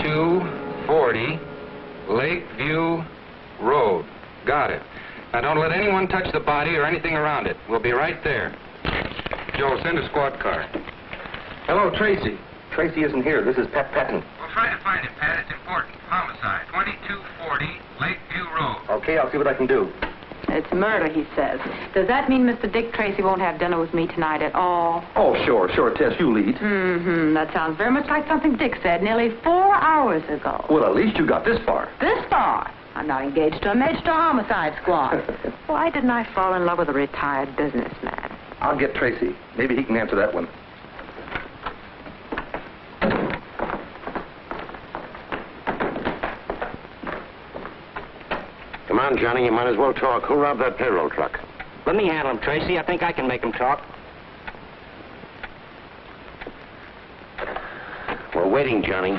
2240 Lakeview Road. Got it. Now, don't let anyone touch the body or anything around it. We'll be right there. Joe, send a squad car. Hello, Tracy. Tracy isn't here. This is Pat Patton. We'll try to find him, Pat. It's important. Homicide. 2240 Lakeview Road. Okay, I'll see what I can do. It's murder, he says. Does that mean Mr. Dick Tracy won't have dinner with me tonight at all? Oh, sure, Tess, you lead. Mm-hmm. That sounds very much like something Dick said nearly 4 hours ago. Well, at least you got this far. This far? I'm not engaged to a major homicide squad. Why didn't I fall in love with a retired businessman? I'll get Tracy. Maybe he can answer that one. Come on, Johnny, you might as well talk. Who robbed that payroll truck? Let me handle him, Tracy. I think I can make him talk. We're waiting, Johnny.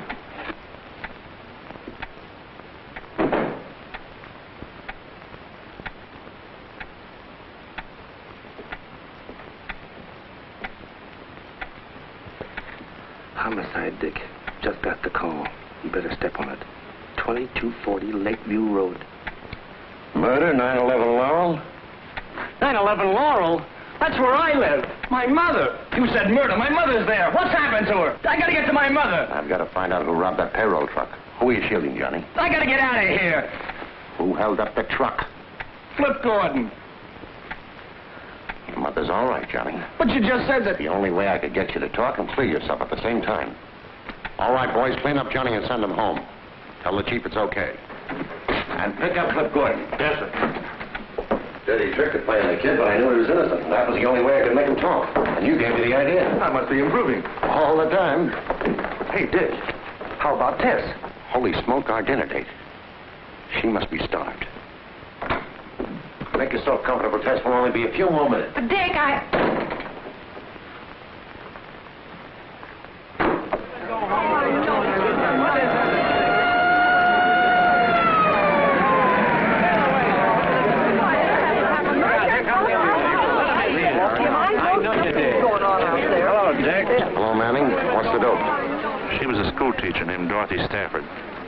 Homicide, Dick. Just got the call. You better step on it. 2240 Lakeview Road. Murder, 911 Laurel? 911 Laurel? That's where I live. My mother. You said murder. My mother's there. What's happened to her? I gotta get to my mother. I've got to find out who robbed that payroll truck. Who are you shielding, Johnny? I gotta get out of here. Who held up the truck? Flip Gordon. Your mother's all right, Johnny. But you just said that. The only way I could get you to talk and clear yourself at the same time. All right, boys, clean up Johnny and send him home. Tell the chief it's okay. And pick up Flip Gordon. Yes, sir. Dirty trick to play on the kid, but I knew he was innocent. That was the only way I could make him talk. And you gave me the idea. I must be improving. All the time. Hey, Dick, how about Tess? Holy smoke, our dinner date. She must be starved. Make yourself comfortable, Tess. Will only be a few more minutes. But Dick, Hello, Manning. What's the dope? She was a school teacher named Dorothy Stafford,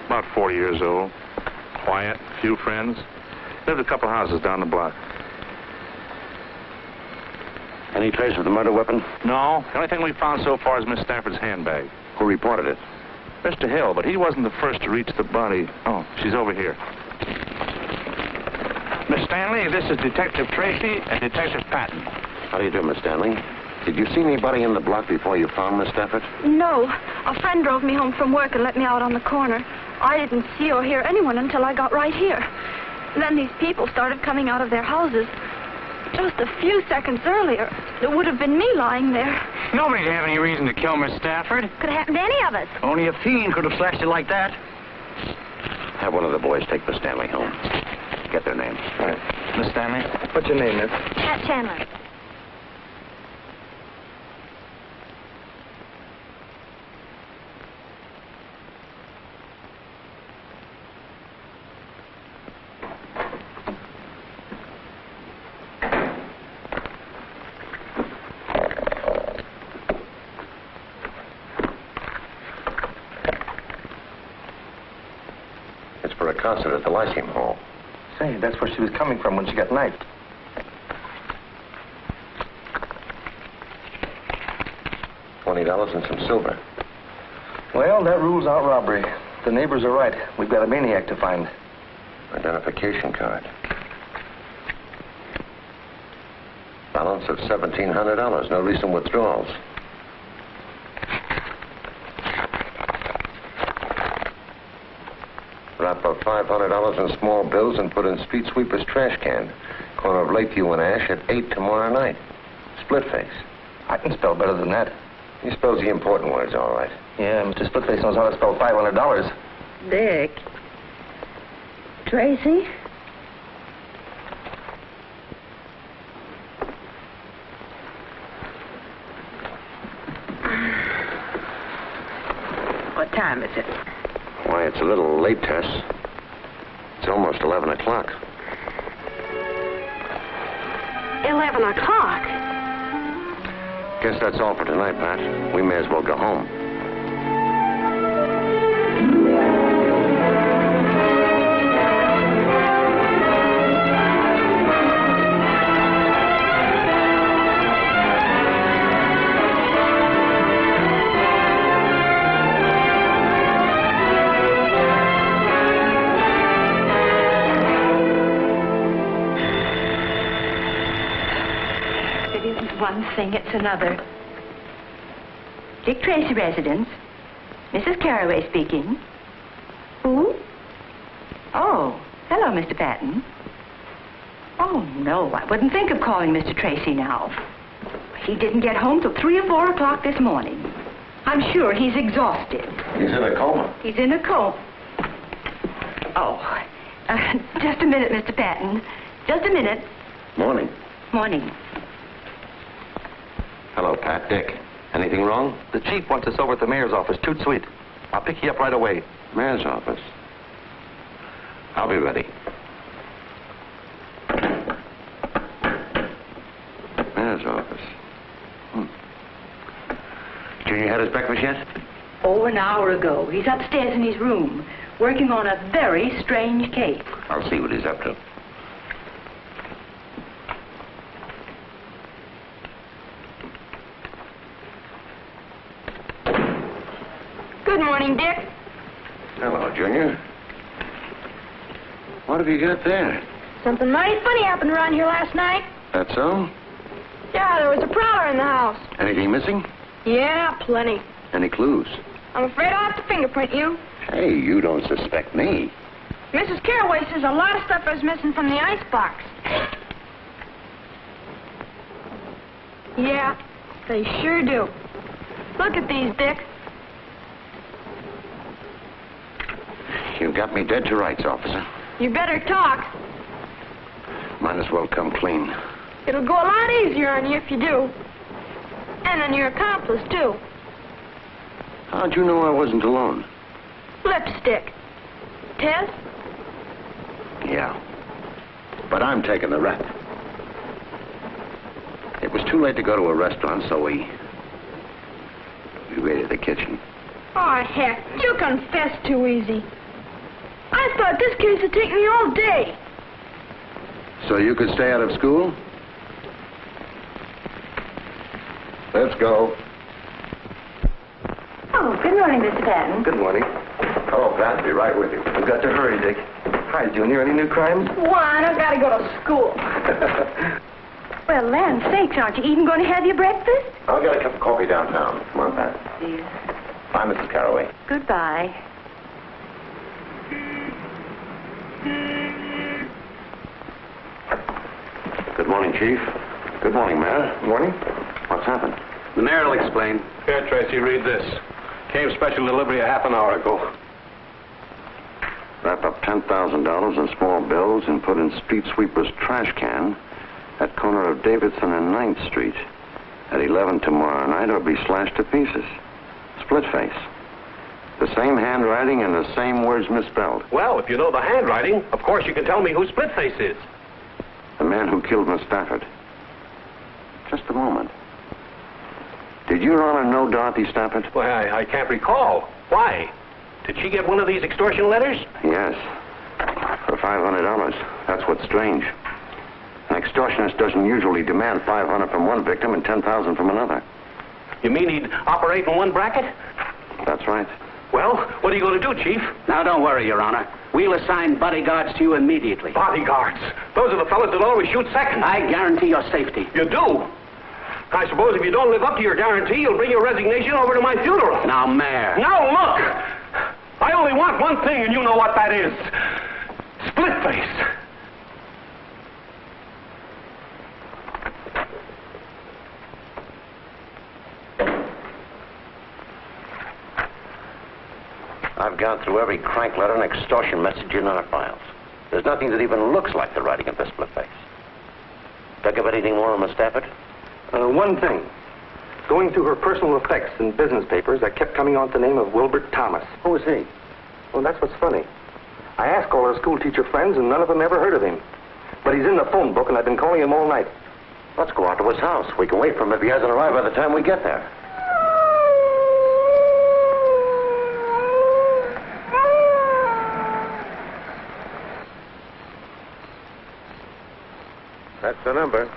about 40 years old, quiet, few friends, lived a couple houses down the block. Any trace of the murder weapon? No, the only thing we found so far is Miss Stafford's handbag. Who reported it? Mr. Hill, but he wasn't the first to reach the body. Oh, she's over here. Miss Stanley, this is Detective Tracy and Detective Patton. How do you do, Miss Stanley? Did you see anybody in the block before you found Miss Stafford? No. A friend drove me home from work and let me out on the corner. I didn't see or hear anyone until I got right here. Then these people started coming out of their houses. Just a few seconds earlier, it would have been me lying there. Nobody had any reason to kill Miss Stafford. Could have happened to any of us. Only a fiend could have slashed you like that. Have one of the boys take Miss Stanley home. Get their names. All right. Miss Stanley? What's your name, miss? Pat Chandler. For a concert at the Lyceum Hall. Say, that's where she was coming from when she got knifed. $20 and some silver. Well, that rules out robbery. The neighbors are right. We've got a maniac to find. Identification card. Balance of $1,700. No recent withdrawals. Wrap up $500 in small bills and put in street sweeper's trash can. Corner of Lakeview and Ash at 8 tomorrow night. Split face. I can spell better than that. He spells the important words all right. Yeah, Mr. Splitface knows how to spell $500. Dick. Tracy? what time is it? Why, it's a little late, Tess. It's almost 11 o'clock. 11 o'clock? Guess that's all for tonight, Pat. We may as well go home. one thing, it's another. Dick Tracy residence. Mrs. Carraway speaking. Who? Oh, hello, Mr. Patton. Oh, no, I wouldn't think of calling Mr. Tracy now. He didn't get home till 3 or 4 o'clock this morning. I'm sure he's exhausted. He's in a coma. He's in a coma. Oh, just a minute, Mr. Patton. Just a minute. Morning. Morning. Hello, Pat. Dick. Anything wrong? The chief wants us over at the mayor's office. Toot sweet. I'll pick you up right away. Mayor's office. I'll be ready. Mayor's office. Junior had his breakfast yet? Oh, an hour ago. He's upstairs in his room, working on a very strange case. I'll see what he's up to. Good morning, Dick. Hello, Junior. What have you got there? Something mighty funny happened around here last night. That so? Yeah, there was a prowler in the house. Anything missing? Yeah, plenty. Any clues? I'm afraid I'll have to fingerprint you. Hey, you don't suspect me. Mrs. Carraway says a lot of stuff is missing from the icebox. Yeah, they sure do. Look at these, Dick. You got me dead to rights, officer. You better talk. Might as well come clean. It'll go a lot easier on you if you do. And on your accomplice, too. How'd you know I wasn't alone? Lipstick. Tess? Yeah. But I'm taking the rap. It was too late to go to a restaurant, so we raided the kitchen. Oh, heck, you confess too easy. I thought this case would take me all day. So you could stay out of school? Let's go. Oh, good morning, Mr. Patton. Good morning. Hello, Pat. Be right with you. We've got to hurry, Dick. Hi, Junior. Any new crimes? One, I've got to go to school. Well, land sakes, aren't you even going to have your breakfast? I'll get a cup of coffee downtown. Come on, Pat. Dear. Bye, Mrs. Carraway. Goodbye. Good morning, Chief. Good morning, Mayor. Morning. What's happened? The mayor will explain. Here, Tracy, read this. Came special delivery a half an hour ago. Wrap up $10,000 in small bills and put in street sweeper's trash can at corner of Davidson and 9th Street at 11 tomorrow night, or be slashed to pieces. Split face. The same handwriting and the same words misspelled. Well, if you know the handwriting, of course you can tell me who Splitface is. The man who killed Miss Stafford. Just a moment. Did Your Honor know Dorothy Stafford? Well, I can't recall. Why? Did she get one of these extortion letters? Yes. For $500. That's what's strange. An extortionist doesn't usually demand $500 from one victim and $10,000 from another. You mean he'd operate in one bracket? That's right. Well, what are you going to do, Chief? Now, don't worry, Your Honor. We'll assign bodyguards to you immediately. Bodyguards. Those are the fellas that always shoot second. I guarantee your safety. You do? I suppose if you don't live up to your guarantee, you'll bring your resignation over to my funeral. Now, Mayor. Now, look! I only want one thing, and you know what that is. Split face. I've gone through every crank letter and extortion message in our files. There's nothing that even looks like the writing of this split face. Think of anything more on Miss Stafford? One thing. Going through her personal effects and business papers, I kept coming on to the name of Wilbert Thomas. Who is he? Well, that's what's funny. I asked all her school teacher friends, and none of them ever heard of him. But he's in the phone book, and I've been calling him all night. Let's go out to his house. We can wait for him if he hasn't arrived by the time we get there. That's the number.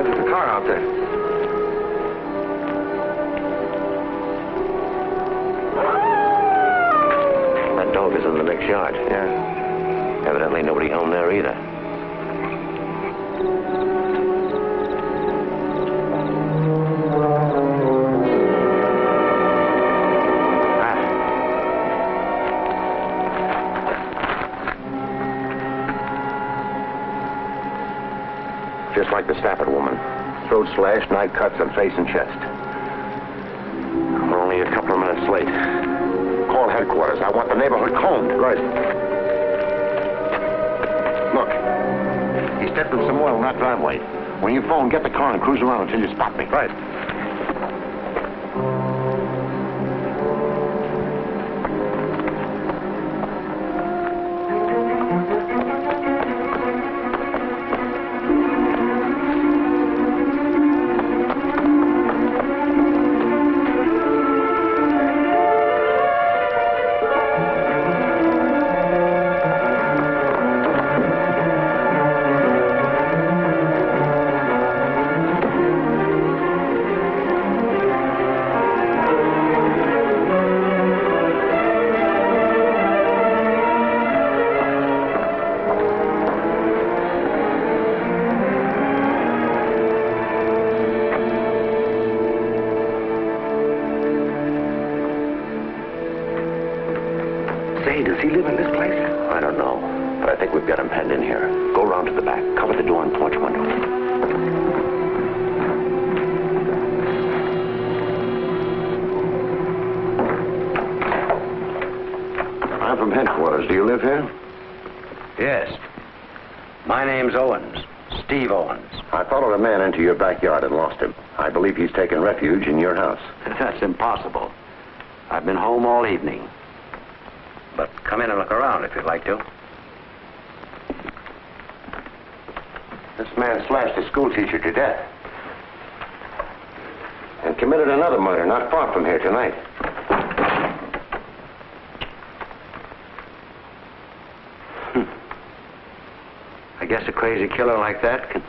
Said there's a car out there. That dog is in the next yard. Yeah. Evidently nobody home there either. Just like the Stafford woman. Throat slashed, knife cuts on face and chest. We're only a couple of minutes late. Call headquarters. I want the neighborhood combed. Right. Look. He stepped in some oil in that driveway. When you phone, get the car and cruise around until you spot me. Right. Say, does he live in this place? I don't know, but I think we've got him penned in here. Go round to the back. Cover the door and porch window. I'm from headquarters. Do you live here? Yes. My name's Owens. Steve Owens. I followed a man into your backyard and lost him. I believe he's taken refuge in your house. That's impossible. I've been home all evening. But come in and look around if you'd like to. This man slashed a schoolteacher to death. And committed another murder not far from here tonight. I guess a crazy killer like that can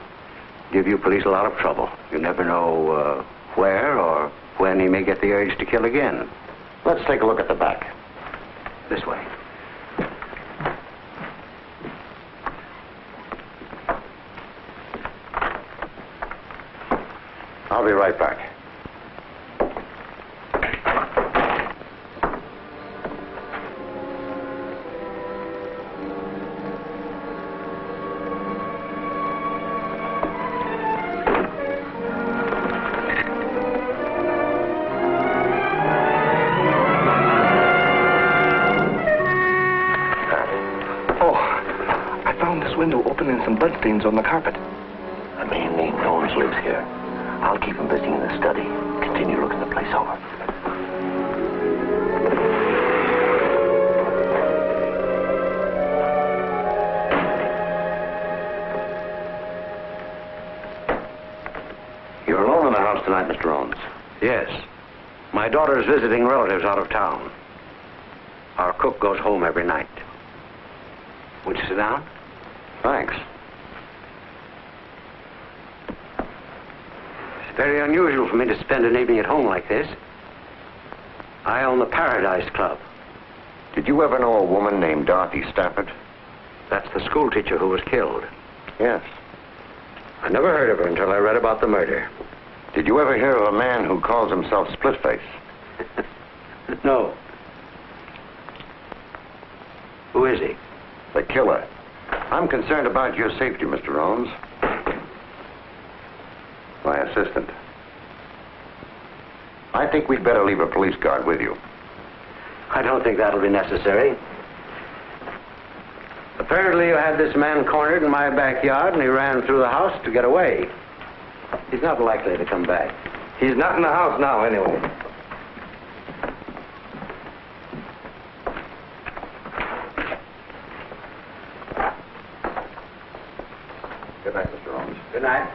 give you police a lot of trouble. You never know where or when he may get the urge to kill again. Let's take a look at the back. This way. I'll be right back. Some bloodstains on the carpet. A man named Owens lives here. I'll keep him busy in the study. Continue looking the place over. You're alone in the house tonight, Mr. Owens? Yes. My daughter's visiting relatives out of town. Our cook goes home every night. Would you sit down? Thanks. It's very unusual for me to spend an evening at home like this. I own the Paradise Club. Did you ever know a woman named Dorothy Stafford? That's the schoolteacher who was killed. Yes. I never heard of her until I read about the murder. Did you ever hear of a man who calls himself Splitface? No. Who is he? The killer. I'm concerned about your safety, Mr. Owens. My assistant. I think we'd better leave a police guard with you. I don't think that'll be necessary. Apparently you had this man cornered in my backyard and he ran through the house to get away. He's not likely to come back. He's not in the house now, anyway. Good night, Mr. Owens. Good night.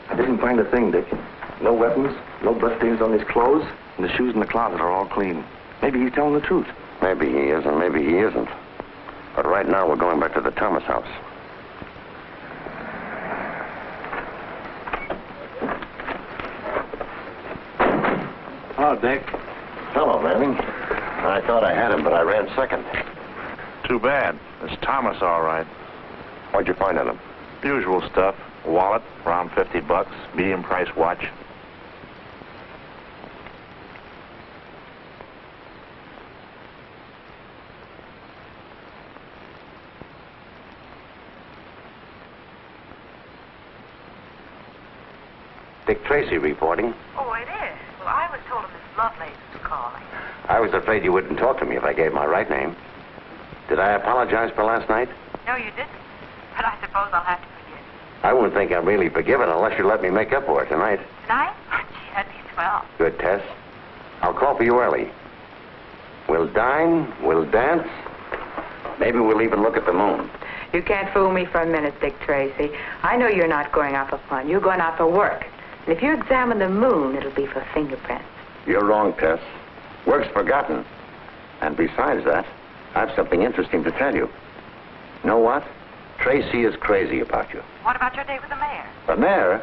I didn't find a thing, Dick. No weapons, no bloodstains on his clothes, and the shoes in the closet are all clean. Maybe he's telling the truth. Maybe he is, and maybe he isn't. But right now, we're going back to the Thomas house. Dick. Hello, Manning. I thought I had him, but I ran second. Too bad. It's Thomas, all right. What'd you find on him? Usual stuff. Wallet, around $50. Medium price watch. Dick Tracy reporting. Oh, it is? Well, I was told Miss Lovelace was calling. I was afraid you wouldn't talk to me if I gave my right name. Did I apologize for last night? No, you didn't. But I suppose I'll have to forgive. I won't think I'm really forgiven unless you let me make up for it tonight. Tonight? Gee, that'd be swell. Good, Tess. I'll call for you early. We'll dine, we'll dance. Maybe we'll even look at the moon. You can't fool me for a minute, Dick Tracy. I know you're not going out for fun. You're going out for work. And if you examine the moon, it'll be for fingerprints. You're wrong, Tess. Work's forgotten. And besides that, I have something interesting to tell you. Know what? Tracy is crazy about you. What about your date with the mayor? The mayor?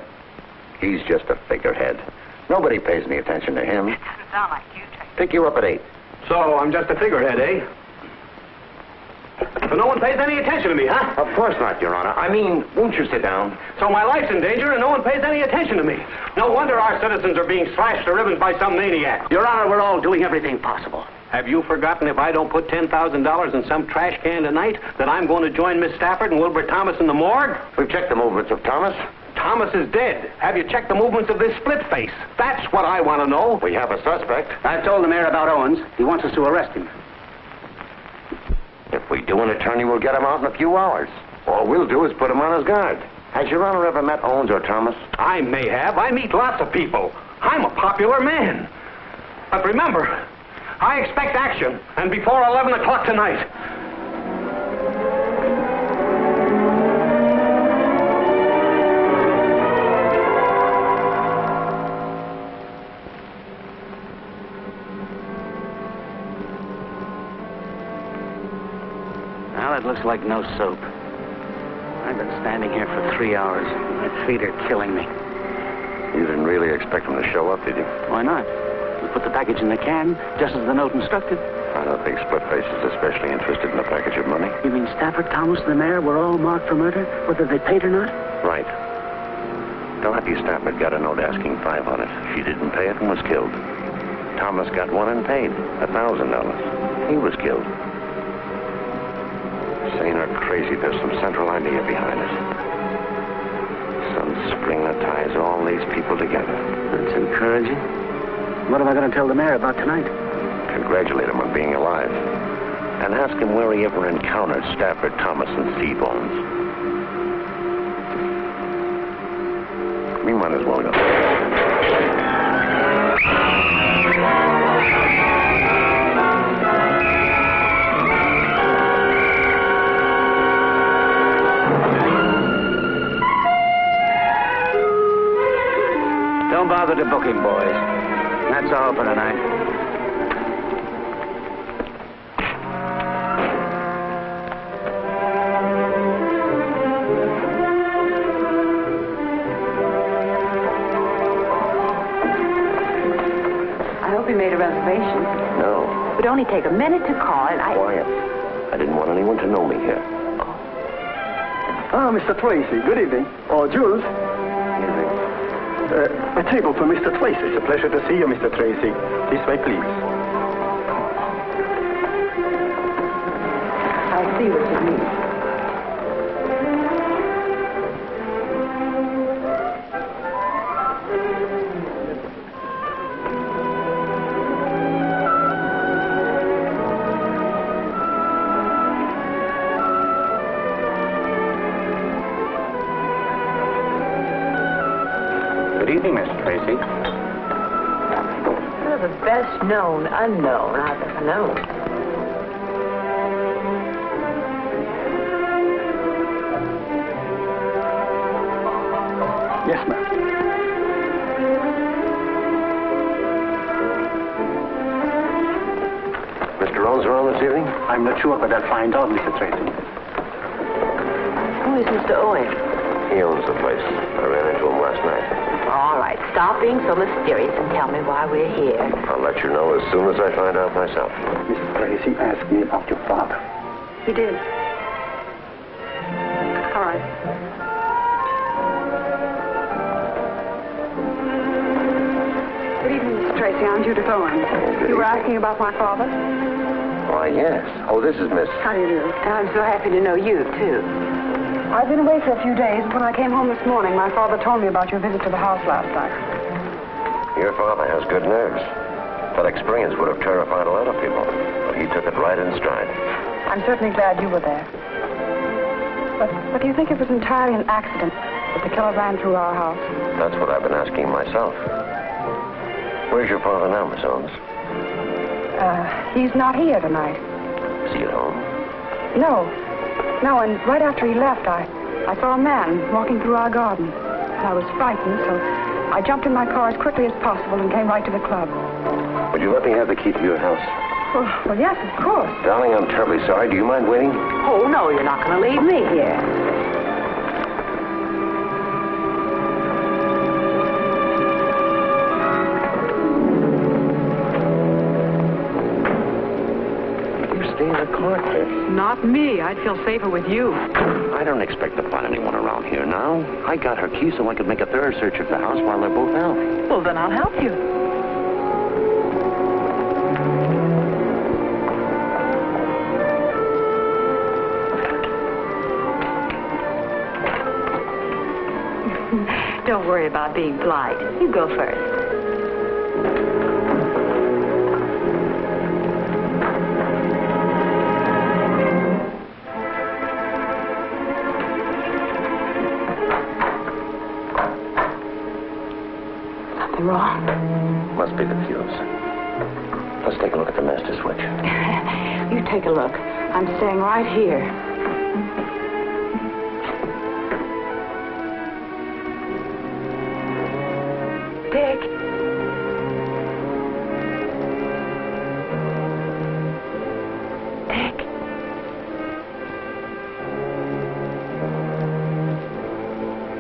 He's just a figurehead. Nobody pays any attention to him. It doesn't sound like you, Tracy. Pick you up at 8. So I'm just a figurehead, eh? So no one pays any attention to me, huh? Of course not, Your Honor. I mean, won't you sit down? So my life's in danger and no one pays any attention to me. No wonder our citizens are being slashed to ribbons by some maniac. Your Honor, we're all doing everything possible. Have you forgotten if I don't put $10,000 in some trash can tonight, that I'm going to join Miss Stafford and Wilbur Thomas in the morgue? We've checked the movements of Thomas. Thomas is dead. Have you checked the movements of this split face? That's what I want to know. We have a suspect. I've told the mayor about Owens. He wants us to arrest him. If we do, an attorney will get him out in a few hours. All we'll do is put him on his guard. Has Your Honor ever met Owens or Thomas? I may have. I meet lots of people. I'm a popular man. But remember, I expect action, and before 11 o'clock tonight. Well, it looks like no soap. I've been standing here for 3 hours. My feet are killing me. You didn't really expect him to show up, did you? Why not? We put the package in the can, just as the note instructed. I don't think Splitface is especially interested in a package of money. You mean Stafford, Thomas, and the mayor were all marked for murder, whether they paid or not? Right. Dorothy Stafford got a note asking $5 on it. She didn't pay it and was killed. Thomas got one and paid $1,000. He was killed. Sane or crazy, there's some central idea behind it. Some spring that ties all these people together. That's encouraging. What am I going to tell the mayor about tonight? Congratulate him on being alive. And ask him where he ever encountered Stafford, Thomas, and Steve Owens. We might as well go. Don't bother to book him, boys. That's all for tonight. I hope you made a reservation. No. It would only take a minute to call, and Quiet. I didn't want anyone to know me here. Ah, Mr. Tracy, good evening. Oh, Jules. Evening. A table for Mr. Tracy. It's a pleasure to see you, Mr. Tracy. This way, please. I see what you mean. Good evening, Mr. Tracy. You're the best known unknown I've ever known. Yes, ma'am. Mr. Owens around this evening? I'm not sure, but I'll find out, Mr. Tracy. Who is Mr. Owen? He owns the place. I ran into him last night. All right, stop being so mysterious and tell me why we're here. I'll let you know as soon as I find out myself. Miss Tracy asked me about your father. He did. All right. Good evening, Mr. Tracy. I'm Judith Owens. You were asking about my father? Why, yes. Oh, this is Miss... How do you do? I'm so happy to know you, too. I've been away for a few days. When I came home this morning, my father told me about your visit to the house last night. Your father has good nerves. That experience would have terrified a lot of people, but he took it right in stride. I'm certainly glad you were there. But do you think it was entirely an accident that the killer ran through our house? That's what I've been asking myself. Where's your father now, Miss Owens? He's not here tonight. Is he at home? No, and right after he left, I saw a man walking through our garden. I was frightened, so I jumped in my car as quickly as possible and came right to the club. Would you let me have the key to your house? Well, yes, of course. Darling, I'm terribly sorry. Do you mind waiting? Oh, no, you're not going to leave me here. Stay in the car, Cliff. Not me. I'd feel safer with you. I don't expect to find anyone around here now. I got her key so I could make a thorough search of the house while they're both out. Well, then I'll help you. Don't worry about being polite. You go first. Wrong. Must be the fuse. Let's take a look at the master switch. You take a look. I'm staying right here. Dick. Dick.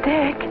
Dick.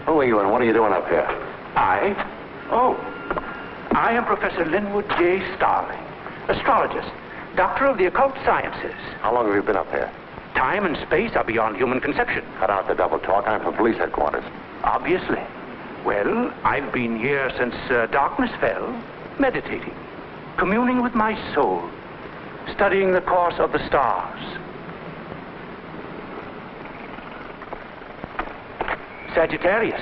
Who are you and what are you doing up here? I am Professor Linwood J. Starling, astrologist, doctor of the occult sciences. How long have you been up here? Time and space are beyond human conception. Cut out the double talk. I'm from police headquarters. Obviously. Well, I've been here since darkness fell, meditating, communing with my soul, studying the course of the stars. Sagittarius.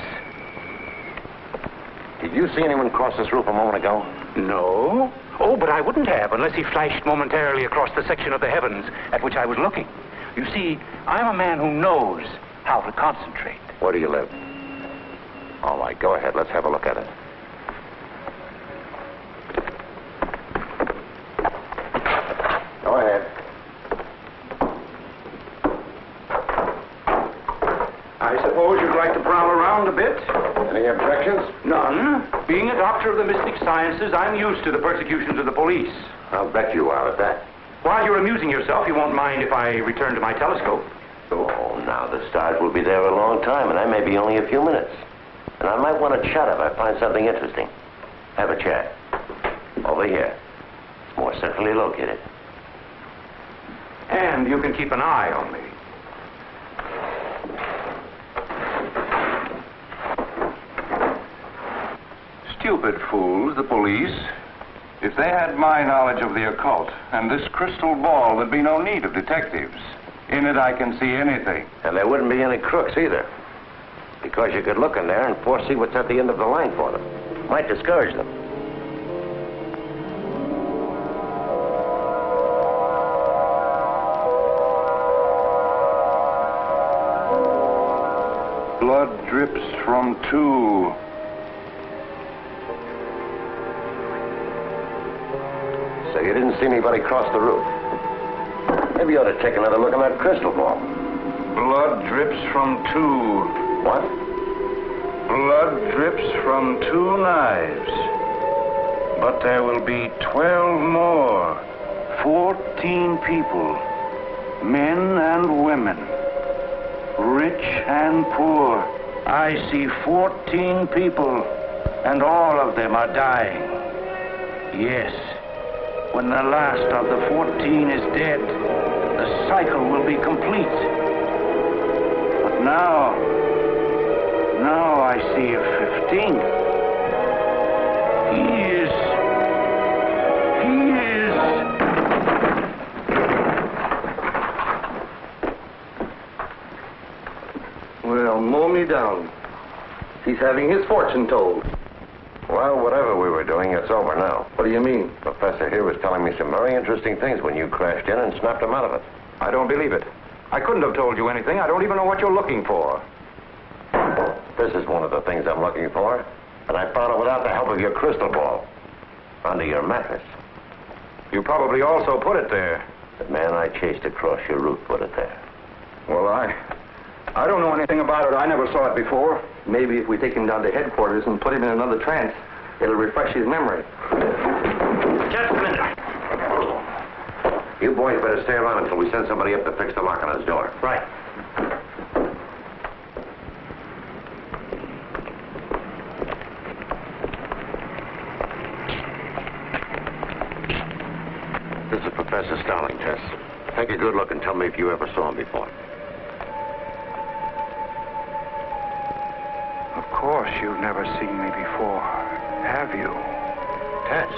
Did you see anyone cross this roof a moment ago? No. Oh, but I wouldn't have unless he flashed momentarily across the section of the heavens at which I was looking. You see, I'm a man who knows how to concentrate. Where do you live? All right, go ahead. Let's have a look at it. Go ahead. I suppose you'd like to prowl around a bit? Any objections? None. Being a doctor of the mystic sciences, I'm used to the persecutions of the police. I'll bet you are at that. While you're amusing yourself, you won't mind if I return to my telescope. Oh, now the stars will be there a long time, and I may be only a few minutes. And I might want to chat if I find something interesting. Have a chat. Over here. It's more centrally located. And you can keep an eye on me. Stupid fools, the police. If they had my knowledge of the occult and this crystal ball, there'd be no need of detectives. In it, I can see anything. And there wouldn't be any crooks either. Because you could look in there and foresee what's at the end of the line for them. Might discourage them. Blood drips from two. So you didn't see anybody cross the roof. Maybe you ought to take another look at that crystal ball. Blood drips from two. What? Blood drips from two knives. But there will be 12 more. 14 people. Men and women. Rich and poor. I see 14 people, and all of them are dying. Yes. When the last of the 14 is dead, the cycle will be complete. But now I see a 15th. He is... Well, mow me down. He's having his fortune told. Well, whatever we were doing, it's over now. What do you mean? Professor here was telling me some very interesting things when you crashed in and snapped him out of it. I don't believe it. I couldn't have told you anything. I don't even know what you're looking for. This is one of the things I'm looking for. And I found it without the help of your crystal ball. Under your mattress. You probably also put it there. The man I chased across your roof put it there. Well, I don't know anything about it. I never saw it before. Maybe if we take him down to headquarters and put him in another trance, it'll refresh his memory. Just a minute. You boys better stay around until we send somebody up to fix the lock on his door. Right. This is Professor Starling, Tess. Take a good look and tell me if you ever saw him before. Of course you've never seen me before, have you? Tess.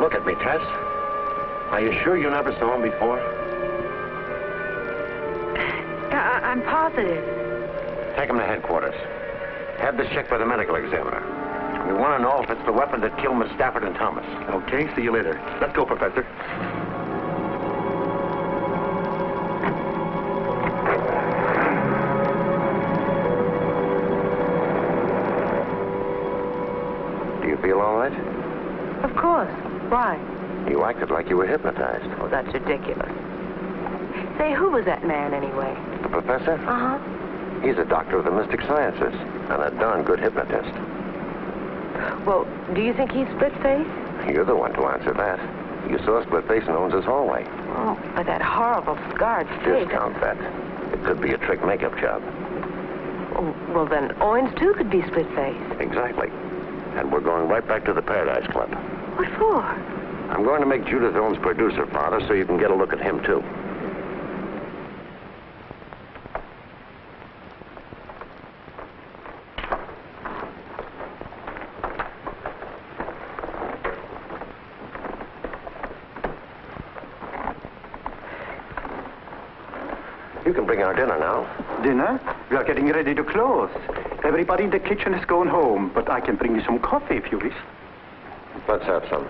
Look at me, Tess. Are you sure you never saw him before? I'm positive. Take him to headquarters. Have this checked by the medical examiner. We want to know if it's the weapon that killed Miss Stafford and Thomas. Okay, see you later. Let's go, Professor. Do you feel all right? Of course. Why? You acted like you were hypnotized. Oh, that's ridiculous. Say, who was that man anyway? The professor? Uh-huh. He's a doctor of the mystic sciences and a darn good hypnotist. Well, do you think he's split-faced? You're the one to answer that. You saw Split-Face in Owens' hallway. Oh, by that horrible scarred face. Discount that. It could be a trick makeup job. Oh, well, then Owens, too, could be split-faced. Exactly. And we're going right back to the Paradise Club. What for? I'm going to make Judith Owens producer, Father, so you can get a look at him, too. You can bring our dinner now. Dinner? We are getting ready to close. Everybody in the kitchen is going home, but I can bring you some coffee if you wish. Let's have some.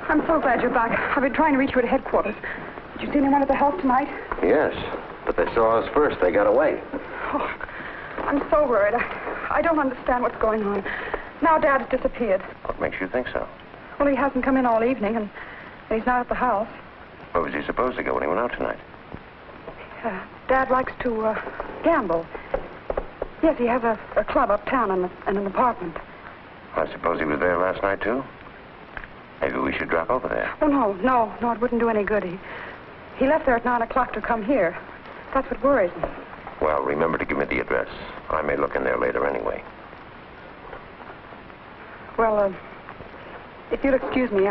I'm so glad you're back. I've been trying to reach you at headquarters. Did you see anyone at the house tonight? Yes, but they saw us first. They got away. Oh, I'm so worried. I don't understand what's going on. Now Dad's disappeared. What makes you think so? Well, he hasn't come in all evening, and he's not at the house. Where was he supposed to go when he went out tonight? Dad likes to gamble. Yes, he has a club uptown and an apartment. I suppose he was there last night, too? Maybe we should drop over there. Oh, no, it wouldn't do any good. He left there at 9 o'clock to come here. That's what worries me. Well, remember to give me the address. I may look in there later anyway. Well, if you'll excuse me,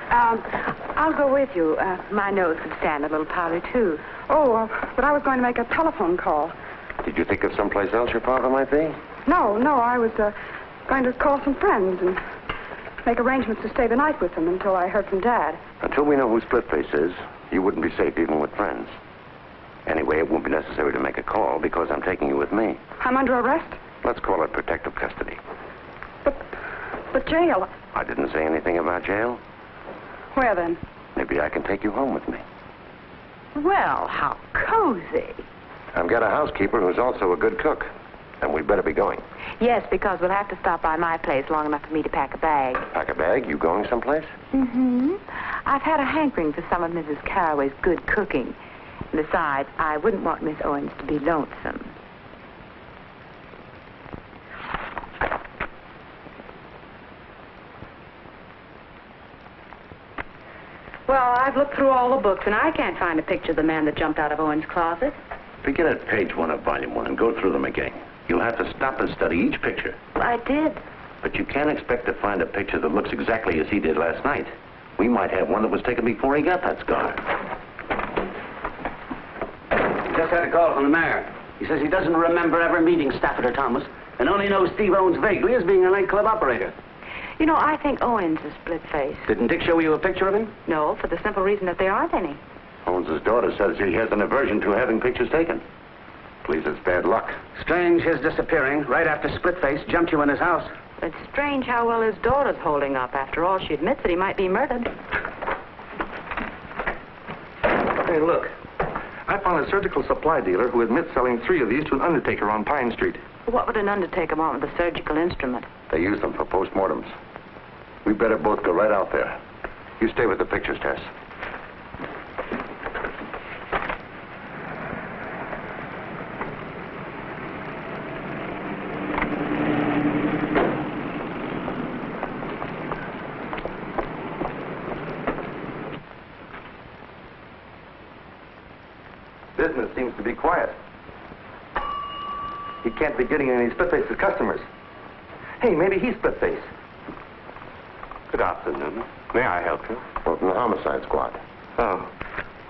I'll go with you. My nose could stand a little powder, too. Oh, but I was going to make a telephone call. Did you think of someplace else your father might be? No, I was going to call some friends and make arrangements to stay the night with them until I heard from Dad. Until we know who Splitface is, you wouldn't be safe even with friends. Anyway, it won't be necessary to make a call because I'm taking you with me. I'm under arrest? Let's call it protective custody. But jail. I didn't say anything about jail. Where then? Maybe I can take you home with me. Well, how cozy. I've got a housekeeper who's also a good cook. And we'd better be going. Yes, because we'll have to stop by my place long enough for me to pack a bag. Pack a bag? You going someplace? Mm-hmm. I've had a hankering for some of Mrs. Carraway's good cooking. Besides, I wouldn't want Miss Owens to be lonesome. Well, I've looked through all the books, and I can't find a picture of the man that jumped out of Owens' closet. Begin at page 1 of volume 1 and go through them again. You'll have to stop and study each picture. I did. But you can't expect to find a picture that looks exactly as he did last night. We might have one that was taken before he got that scar. Just had a call from the mayor. He says he doesn't remember ever meeting Stafford or Thomas and only knows Steve Owens vaguely as being a nightclub operator. You know, I think Owens is split-faced. Didn't Dick show you a picture of him? No, for the simple reason that there aren't any. Owens' daughter says he has an aversion to having pictures taken. Please, it's bad luck. Strange his disappearing right after Splitface jumped you in his house. It's strange how well his daughter's holding up. After all, she admits that he might be murdered. Hey, look. I found a surgical supply dealer who admits selling 3 of these to an undertaker on Pine Street. What would an undertaker want with a surgical instrument? They use them for postmortems. We better both go right out there. You stay with the pictures, Tess. Business seems to be quiet. He can't be getting any Splitface's customers. Hey, maybe he's Splitface. Good afternoon. May I help you? Well, from the homicide squad. Oh,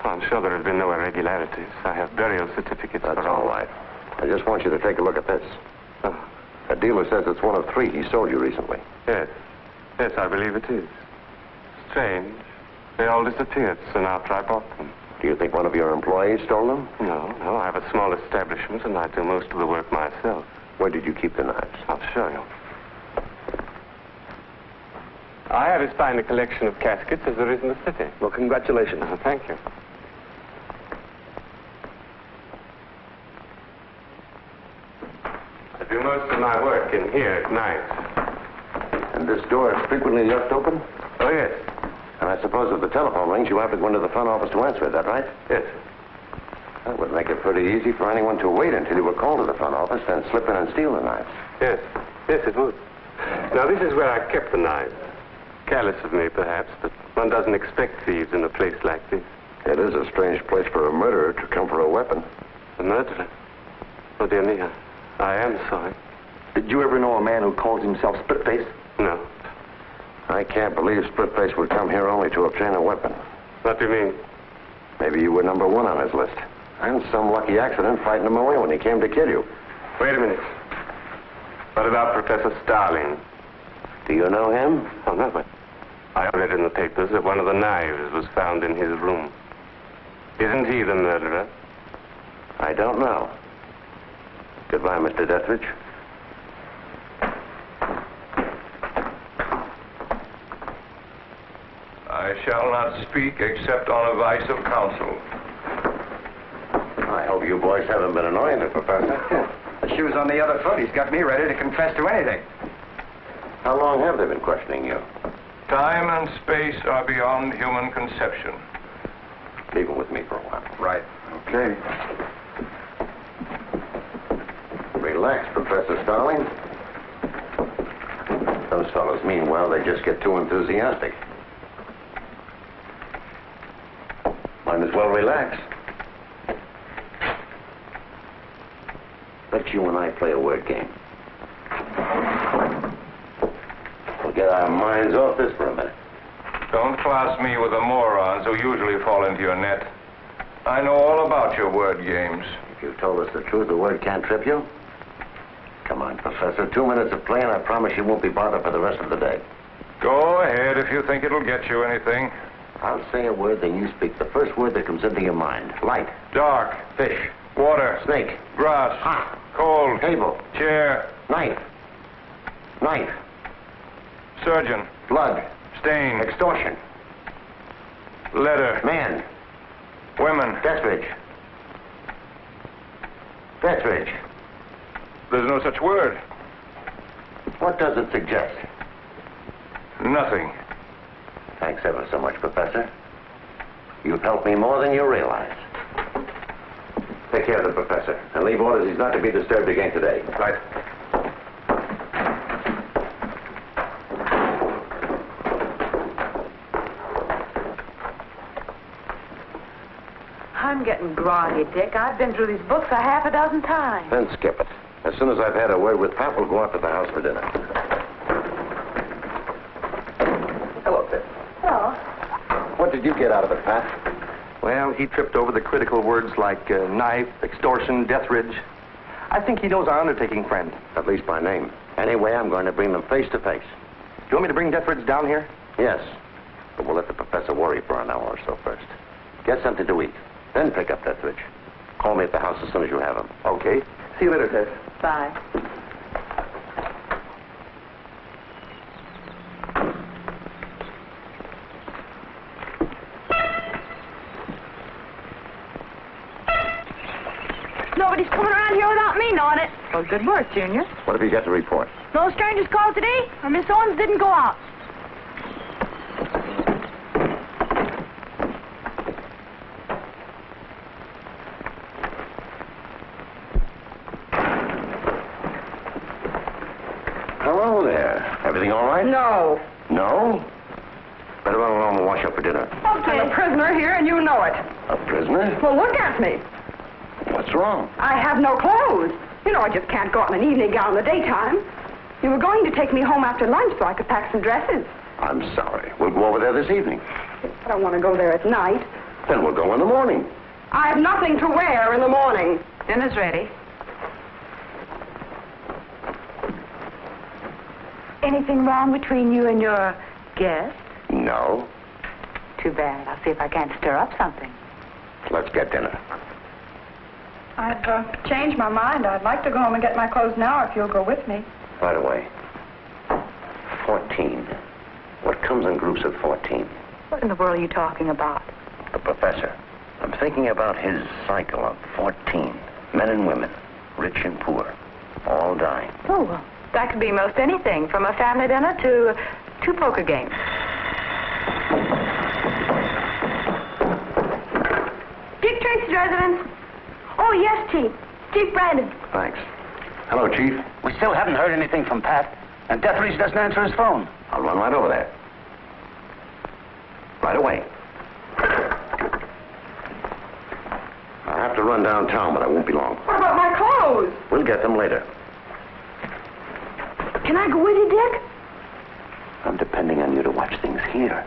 I'm sure there have been no irregularities. I have burial certificates That's for all right. I just want you to take a look at this. A dealer says it's one of 3 he sold you recently. Yes. Yes, I believe it is. Strange. They all disappeared soon after I bought them. Do you think one of your employees stole them? No. I have a small establishment, and I do most of the work myself. Where did you keep the knives? I'll show you. I have as fine a collection of caskets as there is in the city. Well, congratulations. Thank you. I do most of my work in here at night. And this door is frequently left open? Oh, yes. And I suppose if the telephone rings, you have to go into the front office to answer it, is that right? Yes. That would make it pretty easy for anyone to wait until you were called to the front office, then slip in and steal the knives. Yes. Yes, it would. Now, this is where I kept the knives. Careless of me, perhaps, but one doesn't expect thieves in a place like this. It is a strange place for a murderer to come for a weapon. A murderer? Oh, dear me, I am sorry. Did you ever know a man who calls himself Splitface? No. I can't believe Splitface would come here only to obtain a weapon. What do you mean? Maybe you were number 1 on his list. And some lucky accident frightened him away when he came to kill you. Wait a minute. What about Professor Starling? Do you know him? Oh, no, but I read in the papers that one of the knives was found in his room. Isn't he the murderer? I don't know. Goodbye, Mr. Dethridge. I shall not speak except on advice of counsel. I hope you boys haven't been annoying the professor. The shoe's on the other foot. He's got me ready to confess to anything. How long have they been questioning you? Time and space are beyond human conception. Leave him with me for a while. Right. Okay. Relax, Professor Starling. Those fellows mean well. They just get too enthusiastic. Might as well relax. Let you and I play a word game. We'll get our minds off this for a minute. Don't class me with the morons who usually fall into your net. I know all about your word games. If you've told us the truth, the word can't trip you. Come on, Professor. 2 minutes of play, and I promise you won't be bothered for the rest of the day. Go ahead if you think it'll get you anything. I'll say a word, then you speak the first word that comes into your mind. Light. Dark. Fish. Water. Snake. Grass. Hot. Cold. Table. Chair. Knife. Knife. Surgeon. Blood. Stain. Extortion. Letter. Man. Women. Dethridge. Dethridge. There's no such word. What does it suggest? Nothing. Thanks ever so much, Professor. You've helped me more than you realize. Take care of the Professor, and leave orders he's not to be disturbed again today. Right. I'm getting groggy, Dick. I've been through these books a half a dozen times. Then skip it. As soon as I've had a word with Pat, we'll go out to the house for dinner. Hello, Pip. Hello. What did you get out of it, Pat? Well, he tripped over the critical words like knife, extortion, Dethridge. I think he knows our undertaking friend. At least by name. Anyway, I'm going to bring them face to face. Do you want me to bring Dethridge down here? Yes. But we'll let the professor worry for an hour or so first. Get something to eat. Then pick up Dethridge. Call me at the house as soon as you have him. Okay. See you later, Tess. Bye. Nobody's coming around here without me knowing it. Well, good work, Junior. What have you got to report? No strangers called today, or Miss Owens didn't go out. Hello there. Everything all right? No. No? Better run along and wash up for dinner. I'm a prisoner here, and you know it. A prisoner? Well, look at me. What's wrong? I have no clothes. You know, I just can't go out in an evening gown in the daytime. You were going to take me home after lunch so I could pack some dresses. I'm sorry. We'll go over there this evening. I don't want to go there at night. Then we'll go in the morning. I have nothing to wear in the morning. Dinner's ready. Anything wrong between you and your guest? No. Too bad. I'll see if I can't stir up something. Let's get dinner. I've changed my mind. I'd like to go home and get my clothes now if you'll go with me. By the way, 14. What comes in groups of 14? What in the world are you talking about? The professor. I'm thinking about his cycle of 14. Men and women, rich and poor, all dying. Oh, well, that could be most anything, from a family dinner to 2 poker games. Dick Tracy's residence. Oh, yes, Chief. Chief Brandon. Thanks. Hello, Chief. We still haven't heard anything from Pat, and Dethridge doesn't answer his phone. I'll run right over there. Right away. I have to run downtown, but I won't be long. What about my clothes? We'll get them later. Can I go with you, Dick? I'm depending on you to watch things here.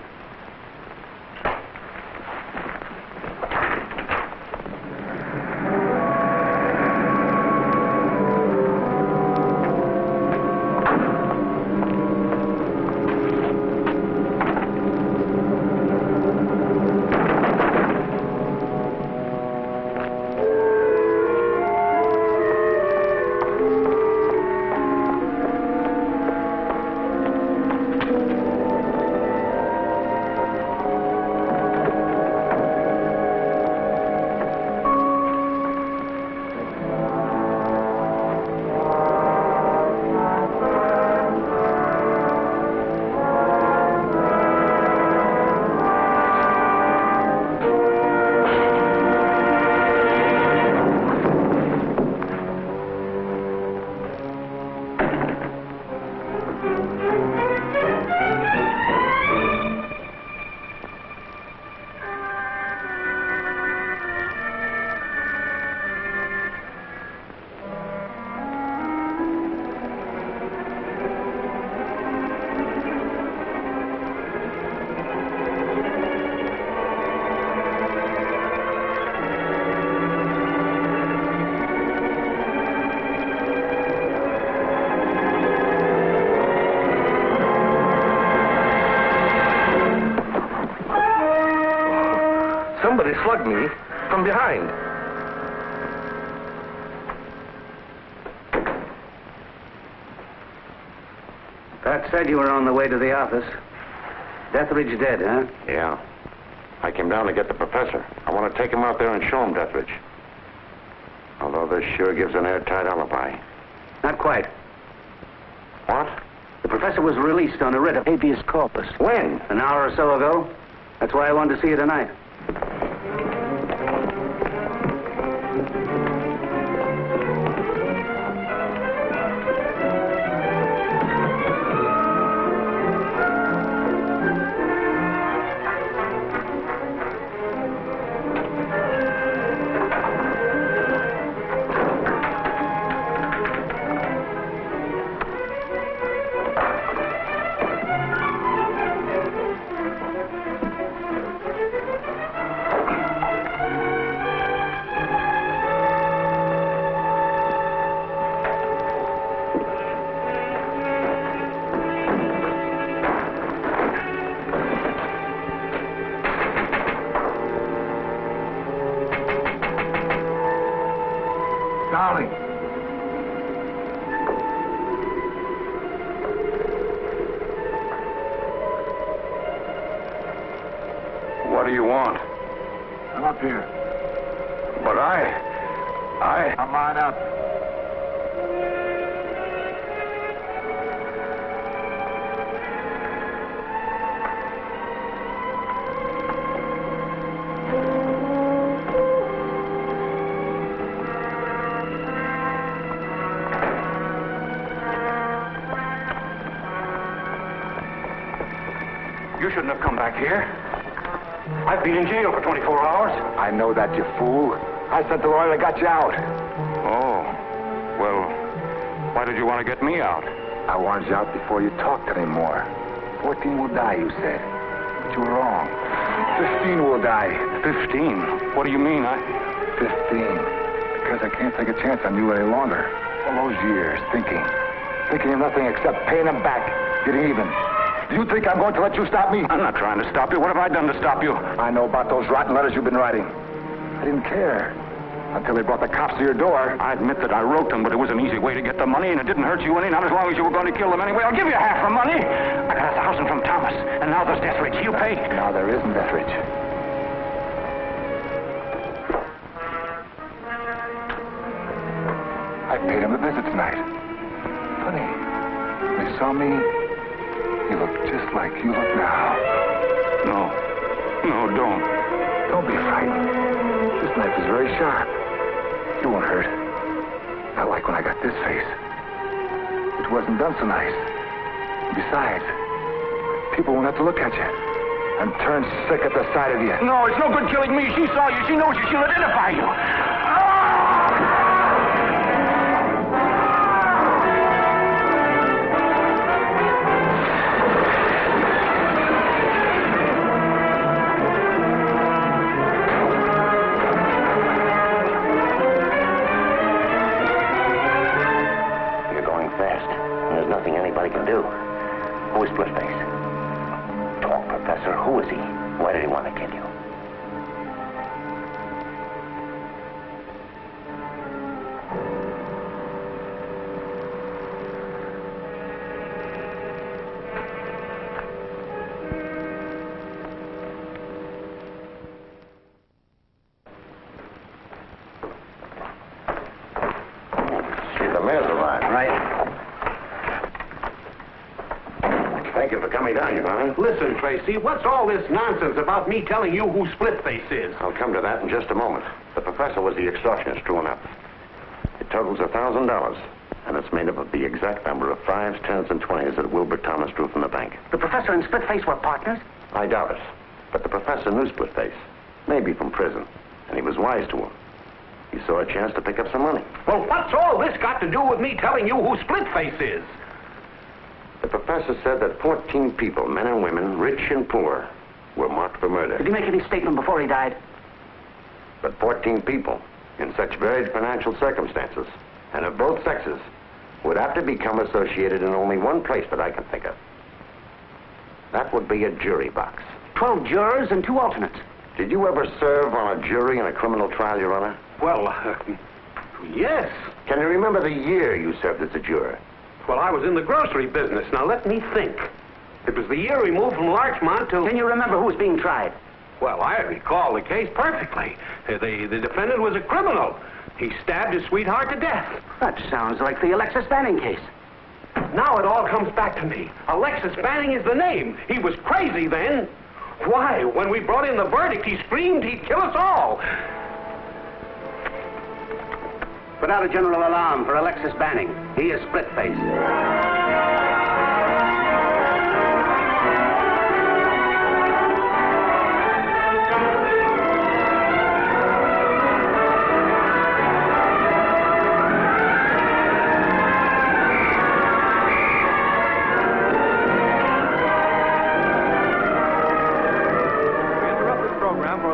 plugged me from behind. Pat said you were on the way to the office. Deathridge dead, huh? Yeah. I came down to get the professor. I want to take him out there and show him Deathridge. Although this sure gives an airtight alibi. Not quite. What? The professor was released on a writ of habeas corpus. When? An hour or so ago. That's why I wanted to see you tonight. Darling. What do you want? I'm up here. But Come on up. You shouldn't have come back here. I've been in jail for 24 hours. I know that, you fool. I sent the lawyer that got you out. Oh. Well, why did you want to get me out? I wanted you out before you talked anymore. 14 will die, you said. But you were wrong. 15 will die. 15? What do you mean? 15. Because I can't take a chance on you any longer. All those years, thinking of nothing except paying them back, getting even. Do you think I'm going to let you stop me? I'm not trying to stop you. What have I done to stop you? I know about those rotten letters you've been writing. I didn't care until they brought the cops to your door. I admit that I wrote them, but it was an easy way to get the money, and it didn't hurt you any, not as long as you were going to kill them anyway. I'll give you half the money. I got 1,000 from Thomas, and now there's Deathridge. You pay. Now there isn't Deathridge. I paid him a visit tonight. Funny. When he saw me, he looked just like you look now. No. No, don't. Don't be frightened. This knife is very sharp. You won't hurt. Not like when I got this face. It wasn't done so nice. Besides, people won't have to look at you and turn sick at the sight of you. No, it's no good killing me. She saw you. She knows you. She'll identify you. Nothing anybody can do. Who is Splitface? Talk, Professor. Who is he? Why did he want to kill you? See, the mayor's arrived. Right. Thank you for coming down, Your Honor. Listen, Tracy, what's all this nonsense about me telling you who Splitface is? I'll come to that in just a moment. The professor was the extortionist true enough. It totals $1,000, and it's made up of the exact number of 5s, 10s, and 20s that Wilbur Thomas drew from the bank. The professor and Splitface were partners? I doubt it. But the professor knew Splitface, maybe from prison, and he was wise to him. He saw a chance to pick up some money. Well, what's all this got to do with me telling you who Splitface is? The professor said that 14 people, men and women, rich and poor, were marked for murder. Did he make any statement before he died? But 14 people, in such varied financial circumstances, and of both sexes, would have to become associated in only one place that I can think of. That would be a jury box. 12 jurors and 2 alternates. Did you ever serve on a jury in a criminal trial, Your Honor? Well, yes. Can you remember the year you served as a juror? Well, I was in the grocery business. Now, let me think. It was the year we moved from Larchmont to... Can you remember who was being tried? Well, I recall the case perfectly. The defendant was a criminal. He stabbed his sweetheart to death. That sounds like the Alexis Banning case. Now it all comes back to me. Alexis Banning is the name. He was crazy then. Why, when we brought in the verdict, he screamed he'd kill us all. Put out a general alarm for Alexis Banning. He is split-faced.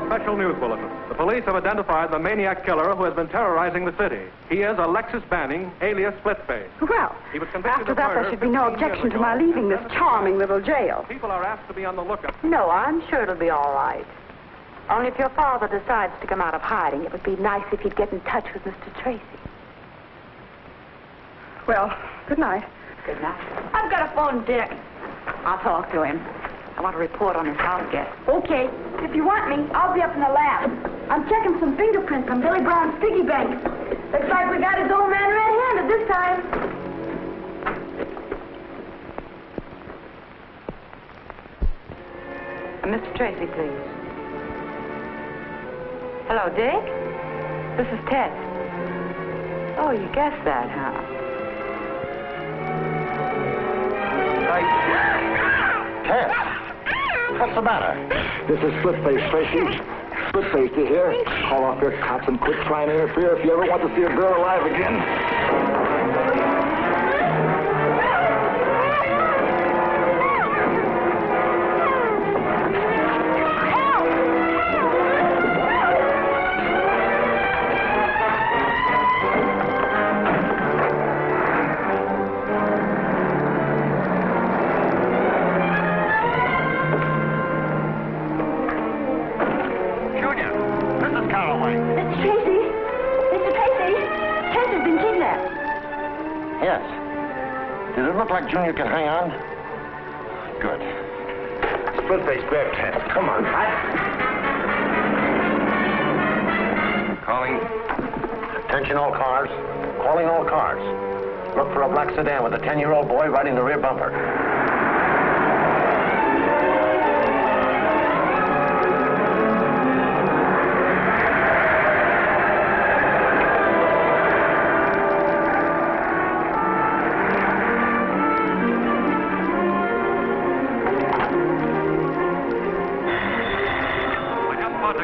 Special news bulletin. The police have identified the maniac killer who has been terrorizing the city. He is Alexis Banning, alias Splitface. Well, He was convicted after of that, murder there should be no 15 years objection to ago. my leaving this charming little jail. People are asked to be on the lookout. No, I'm sure it'll be all right. Only if your father decides to come out of hiding, it would be nice if he'd get in touch with Mr. Tracy. Well, good night. Good night. I've got to phone Dick. I'll talk to him. I want to report on his house guest. Okay. If you want me, I'll be up in the lab. I'm checking some fingerprints on Billy Brown's piggy bank. Looks like we got his old man red-handed this time. Mr. Tracy, please. Hello, Dick? This is Ted. Oh, you guessed that, huh? Ted! What's the matter? This is Split-Face, Tracy. Split-Face, do you hear? Call off your cops and quit trying to interfere if you ever want to see a girl alive again. It's Tracy. Mr. Tracy. Tracy's been kidnapped. Yes. Did it look like Junior could hang on? Good. Split-Face, grab Ted. Come on. Calling. Attention all cars. Calling all cars. Look for a black sedan with a 10-year-old boy riding the rear bumper.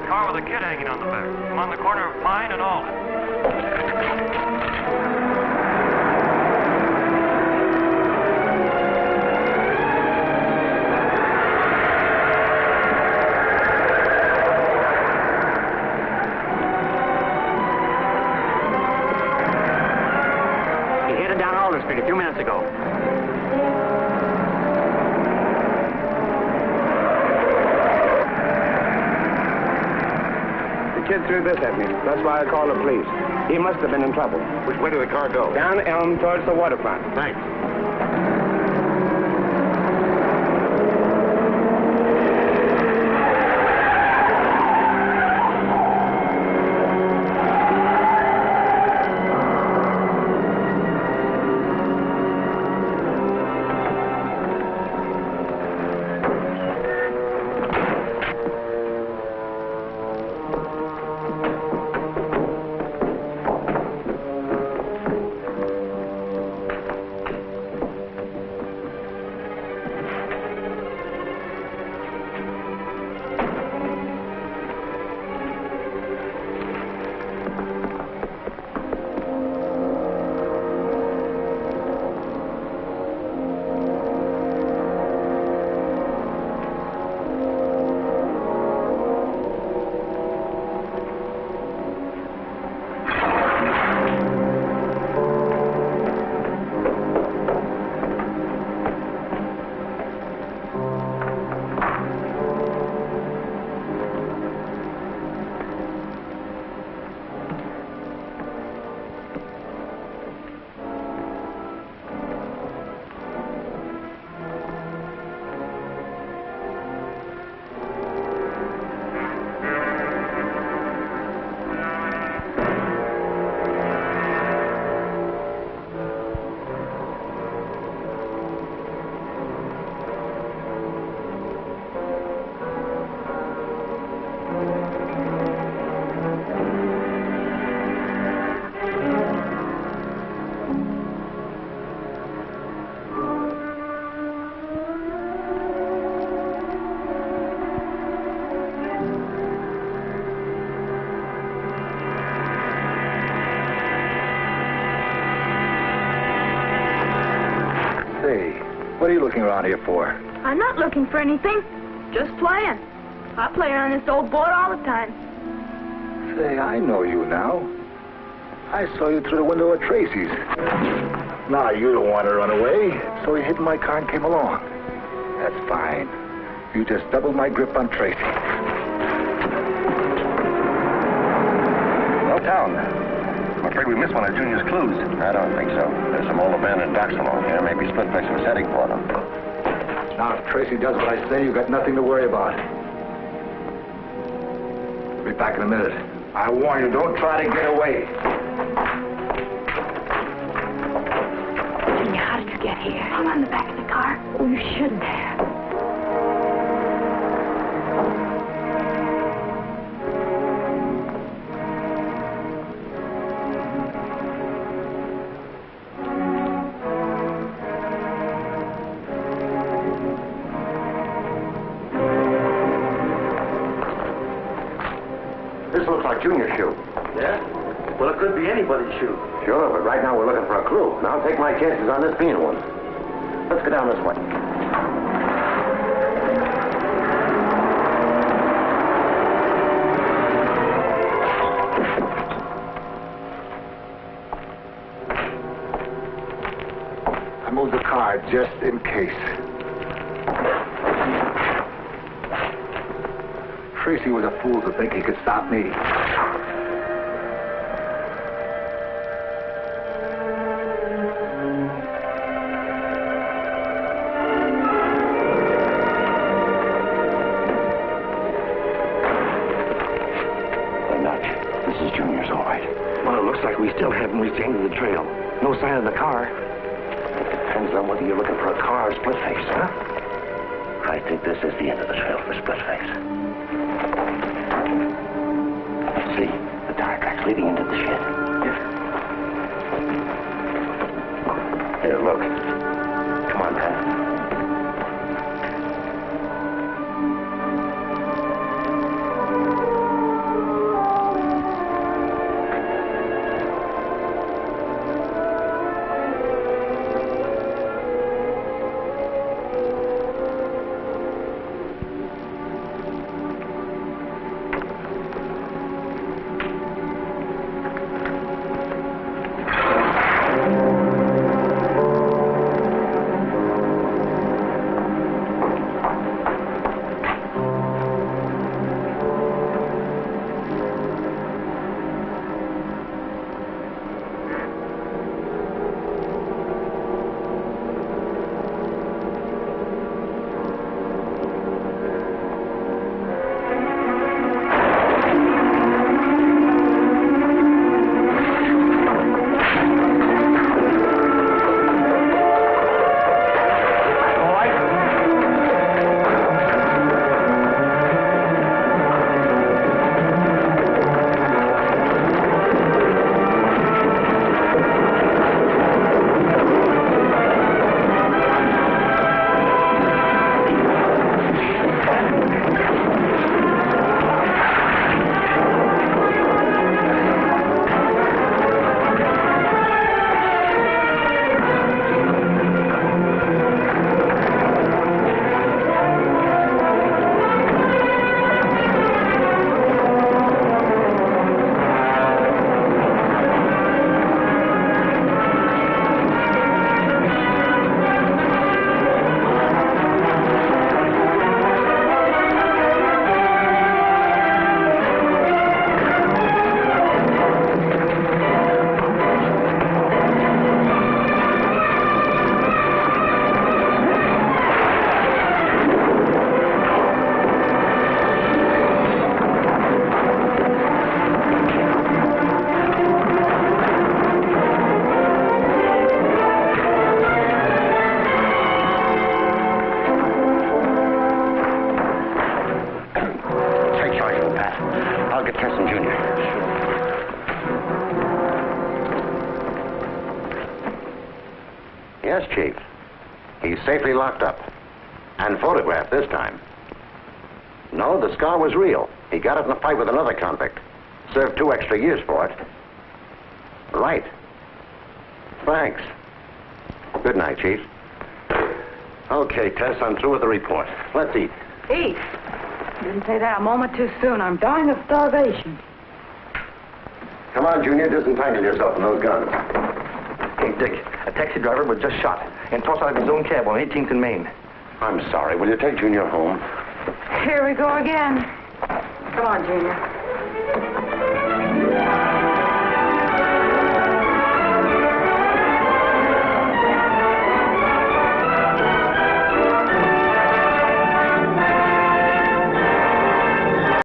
Car with a kid hanging on the back. I'm on the corner of Pine and Alden. He headed down Alden Street a few minutes ago. The kid threw this at me. That's why I called the police. He must have been in trouble. Which way did the car go? Down Elm towards the waterfront. Thanks. What are you looking around here for? I'm not looking for anything. Just playing. I play on this old boat all the time. Say, I know you now. I saw you through the window at Tracy's. Now, you don't want to run away, so you hid in my car and came along. That's fine. You just doubled my grip on Tracy. No town. I'm afraid we missed one of Junior's clues. I don't think so. There's some old abandoned docks along here. Maybe Splitfix was heading for them. Now, if Tracy does what I say, you've got nothing to worry about. I'll be back in a minute. I warn you, don't try to get away. Junior, how did you get here? I'm on the back of the car. Oh, you shouldn't have. This looks like Junior's shoe. Yeah? Well, it could be anybody's shoe. Sure, but right now we're looking for a clue. And I'll take my chances on this being one. Let's go down this way. I moved the car just in case. Tracy was a fool to think he could stop me. This is Junior's, all right. Well, it looks like we still haven't reached the end of the trail. No sign of the car. Depends on whether you're looking for a car or Splitface, huh? I think this is the end of the trail for Splitface. See, the tire tracks leading into the shed. Yeah. Here, look. Come on, Pat. Yes, Chief. He's safely locked up. And photographed this time. No, the scar was real. He got it in a fight with another convict. Served 2 extra years for it. Right. Thanks. Good night, Chief. Okay, Tess, I'm through with the report. Let's eat. Eat. Didn't say that a moment too soon. I'm dying of starvation. Come on, Junior, disentangle yourself from those guns. Hey, Dick, a taxi driver was just shot and tossed out of his own cab on 18th and Main. I'm sorry. Will you take Junior home? Here we go again. Come on, Junior.